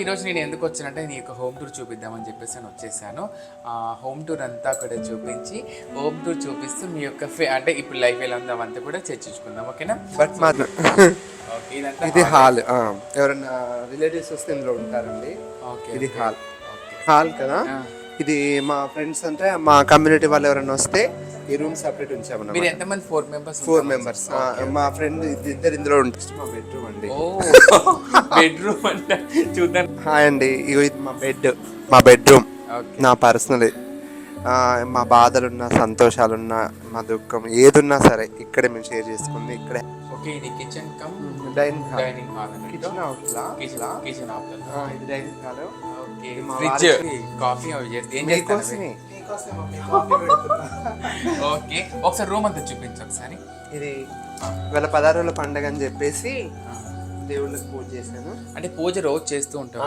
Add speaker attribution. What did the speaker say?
Speaker 1: ఈరోజు నేను ఎందుకు వచ్చానంటే నీకు హోమ్ టూర్ చూపిద్దామని చెప్పేసి నేను వచ్చేసాను. హోమ్ టూర్ అంతా కూడా చూపించి హోమ్ టూర్ చూపిస్తూ మీ యొక్క అంటే ఇప్పుడు లైఫ్ ఎలా ఉందో అవంతా కూడా చర్చించుకుందాం. ఓకేనా?
Speaker 2: బట్ మాత్రం ఇది హాల్. ఎవరైనా రిలేటివ్స్ వస్తే ఇందులో ఉంటారండి. ఇది హాల్ కదా. ఇది మా ఫ్రెండ్స్ అంటే మా కమ్యూనిటీ వాళ్ళు ఎవరైనా వస్తే ఈ రూమ్ సెపరేట్ ఉంచామన్నమాట.
Speaker 1: మీరు ఎంతమంది? 4
Speaker 2: మెంబర్స్. మా ఫ్రెండ్ ఇద్దరు ఇందులో ఉంటుంది. మా బెడ్రూమ్ అండి.
Speaker 1: బెడ్రూమ్ అంటే చూద్దాం.
Speaker 2: హాయ్ అండి, ఇగో ఇది మా బెడ్రూమ్. నా పర్సనల్ మా బాధలున్నా సంతోషాలున్నా మా దుఃఖం ఏదున్నా సరే ఇక్కడే మేము షేర్ చేసుకుంది. ఇక్కడే.
Speaker 1: ఓకే, ఇది kitchen cum
Speaker 2: dining hall.
Speaker 1: Kitchen hall.
Speaker 2: ఇది dining hall.
Speaker 1: Okay, fridge, coffee అవి చేస్తే ఏం చేస్తాను. ఓకే, ఒకసారి రూమ్ అంతా చూపించు ఒకసారి.
Speaker 2: ఇది ఇవాళ 16 రోజుల పండుగ అని చెప్పేసి దేవుళ్ళకి పూజ చేశాను.
Speaker 1: అంటే పూజ రోజు చేస్తూ ఉంటాం.